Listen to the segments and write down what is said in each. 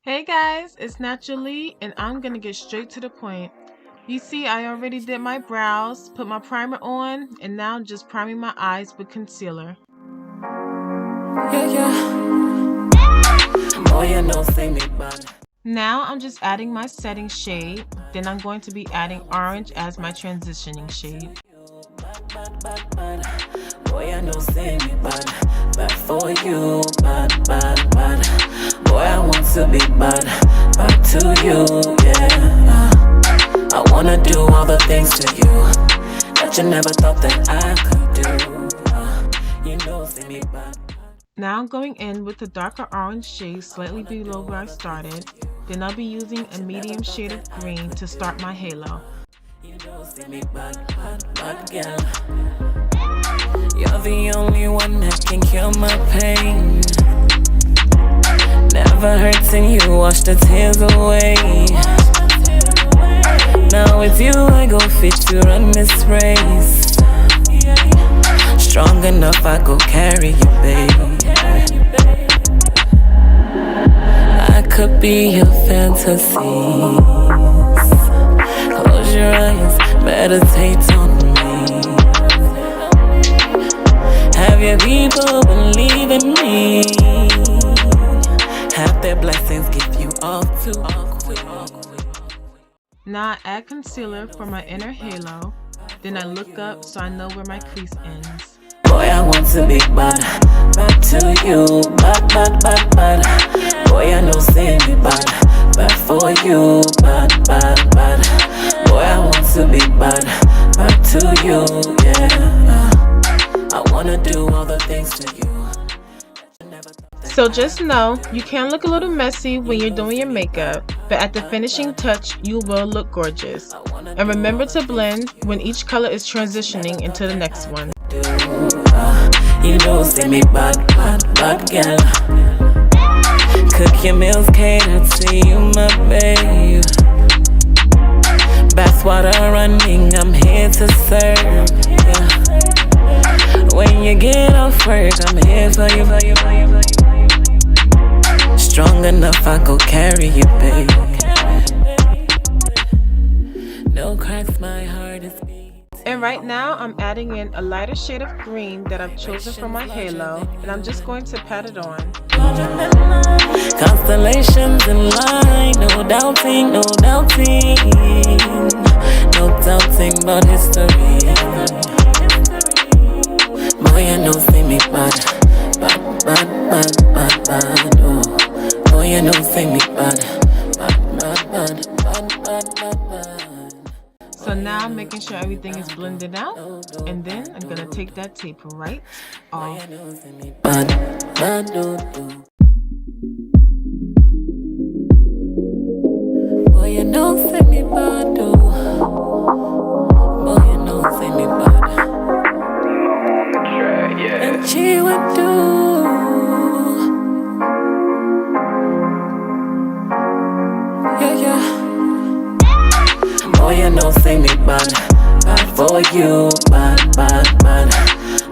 Hey guys, it's Naturally, and I'm gonna get straight to the point. You see, I already did my brows, put my primer on, and now I'm just priming my eyes with concealer. Now I'm just adding my setting shade, then I'm going to be adding orange as my transitioning shade. Boy, I know say me bad for you, bad. Boy, I want to be bad to you, yeah. I wanna do all the things to you that you never thought that I could do. You know, say me bad. Now I'm going in with the darker orange shade slightly below where I started. Then I'll be using a medium shade of green to start my halo. You know, say me bad girl. You're the only one that can cure my pain. Never hurts and you wash the tears away. Now with you I go fit to run this race. Strong enough I go carry you, babe. I could be your fantasies. Close your eyes, meditate on me. Have your people believe in me. Have their blessings give you all too quick. Now I add concealer for my inner halo. Then I look up so I know where my crease ends. Boy, I want to be bad to you, bad. Boy, I know say me bad for you, bad. Boy, I want to be bad to you, yeah. I wanna do all the things to you. So just know, you can look a little messy when you're doing your makeup, but at the finishing touch, you will look gorgeous. And remember to blend when each color is transitioning into the next one. You know, say me bad girl. Cook your meals catered to you, my babe. Bathwater running, I'm here to serve, yeah. When you get off work, I'm here for you. Strong enough, I go carry you, babe. No cracks, my heart is beating. And right now, I'm adding in a lighter shade of green that I've chosen for my halo, and I'm just going to pat it on. Constellations in line, no doubting about history. Boy, I know say me bad, oh. Boy, I know say me bad. So now I'm making sure everything is blended out, and then I'm gonna take that tape right off. Boy, you know say me bad, oh. Boy, you know say me bad. And she would do. Yeah. Boy, you know say me bad for you, bad.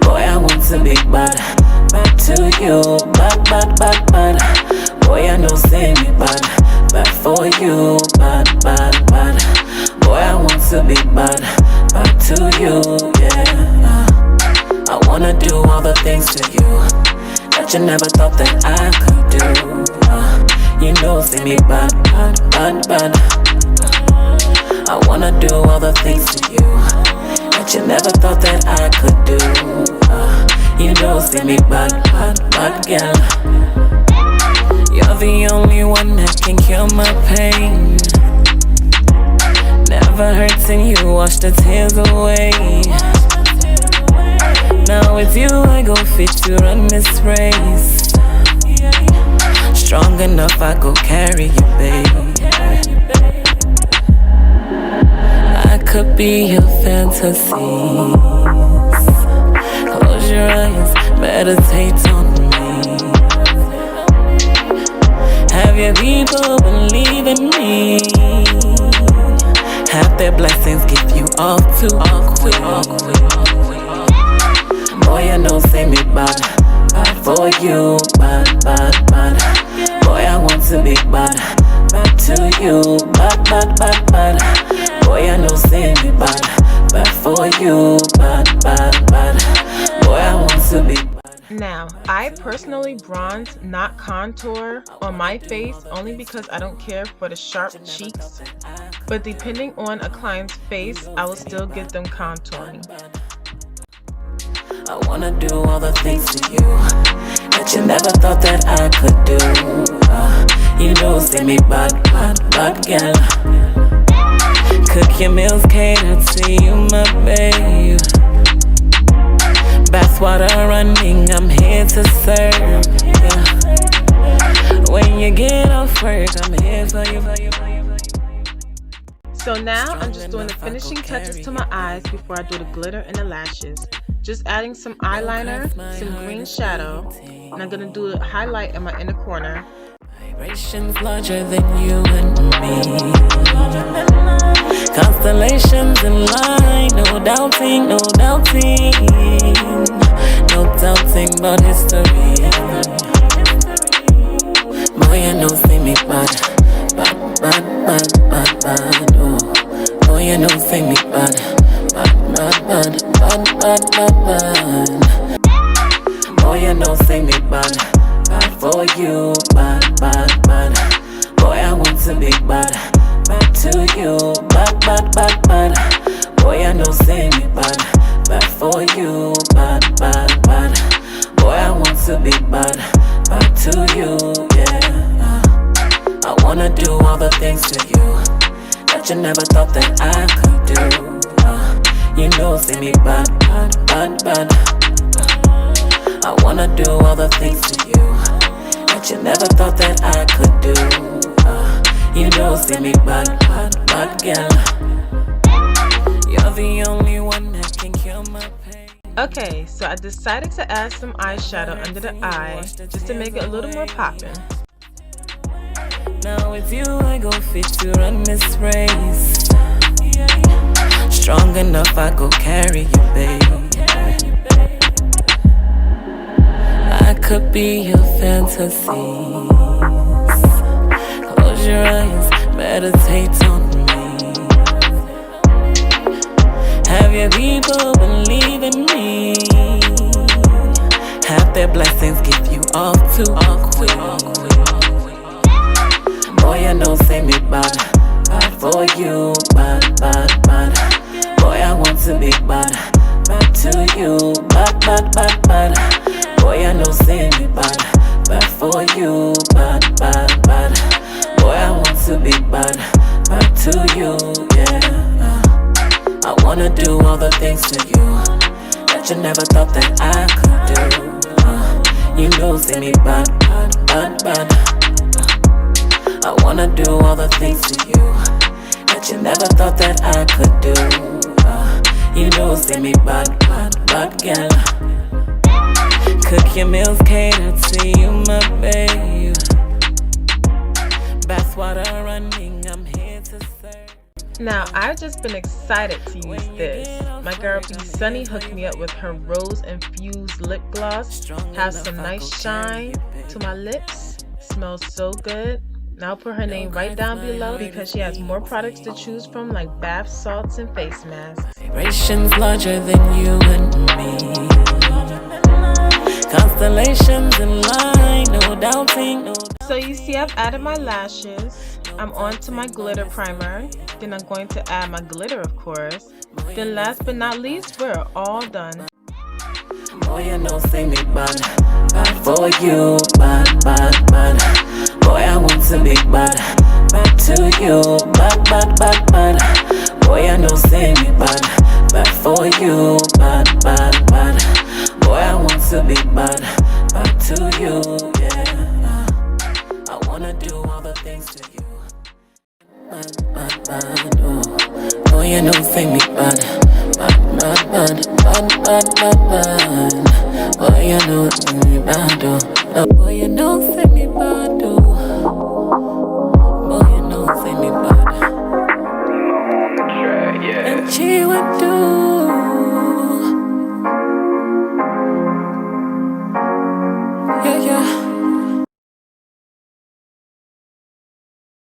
Boy, I want to be bad to you, bad. Boy, I know say me bad for you, bad. Boy, I want to be bad to you, yeah. I wanna do all the things to you that you never thought that I could do. You know, say me bad. I wanna do all the things to you that you never thought that I could do. You know, say me bad girl. You're the only one that can cure my pain. Never hurts and you wash the tears away. Now with you I go fit to run this race. Strong enough I go carry you, babe. I could be your fantasies. Close your eyes, meditate on me. Have your people believe in me. Have their blessings give you all too quick. know say me bad, bad for you, bad, bad, bad. Boy, I want to be bad, bad to you, bad, bad, bad, bad. Boy, I know say me bad, bad for you, bad, bad, bad. Boy, I want to be bad. Now, I personally bronze, not contour, on my face only because I don't care for the sharp cheeks. But depending on a client's face, I will still give them contouring. I wanna do all the things to you that you never thought that I could do. You know, say me bad, bad, bad girl. Cook your meals, cater to you, my babe. Bathwater running, I'm here to serve. Yeah. When you get off work, I'm here for you. So now I'm just doing the finishing touches to my eyes before I do the glitter and the lashes. Just adding some eyeliner, some green shadow, and I'm gonna do a highlight in my inner corner. Vibrations larger than you and me. Constellations in line, no doubting, no doubting, no doubting about history. Boy, you know say me bad, bad, bad, bad, bad, bad. Oh, boy, you know say me bad, bad, bad, bad, bad, bad, bad. Boy, you know say me bad, bad for you, bad, bad, bad. Boy, I want to be bad, bad to you, bad, bad, bad, bad. Boy, I know say me bad, bad for you, bad, bad, bad. Boy, I want to be bad, bad to you, yeah. I wanna do all the things to you that you never thought that I could do. You know, say me bad, bad, bad, bad. I wanna do all the things to you that you never thought that I could do. You know, say me bad, bad, bad girl. You're the only one that can kill my pain. Okay, so I decided to add some eyeshadow under the eye just to make it a little more poppin'. Now with you I go fit to run this race. Strong enough I go carry you, babe. I could be your fantasies. Close your eyes, meditate on me. Have your people believe in me. Have their blessings give you all to all queen. Boy, you know say me bad, bad for you, bad, bad, bad. Boy, I want to be bad, bad to you, bad, bad, bad, bad. Boy, I know say me bad, bad for you, bad, bad, bad. Boy, I want to be bad, bad to you, yeah. I wanna do all the things to you that you never thought that I could do. You know say me bad, bad, bad, bad. I wanna do all the things to you that you never thought that I could do. You know, say me bad, bad, bad girl. Cook your meals, cater to you, my babe. Bathwater running, I'm here to serve. Now, I've just been excited to use this. My girl B Sunny hooked me up with her rose-infused lip gloss. Has some nice shine to my lips. Smells so good. Now I'll put her name right down below because she has more products to choose from, like bath salts and face masks. Vibrations larger than you and me. Constellations in line, no doubting, no. So you see I've added my lashes. I'm on to my glitter primer. Then I'm going to add my glitter, of course. Then last but not least, we're all done. Boy, you know say me bad, bad for you, bad, bad, bad. Boy, I want to be bad, bad to you, bad, bad, bad, bad. Boy, I know say me bad, bad for you, bad, bad, bad. Boy, I want to be bad, bad to you, yeah. I wanna do all the things to you. Bad, bad, bad, oh. Boy, you know say me bad, bad, bad, bad, bad, bad, bad, bad. Boy, you know say me bad, oh. Boy, you know say me bad, oh. Boy, you know say me bad.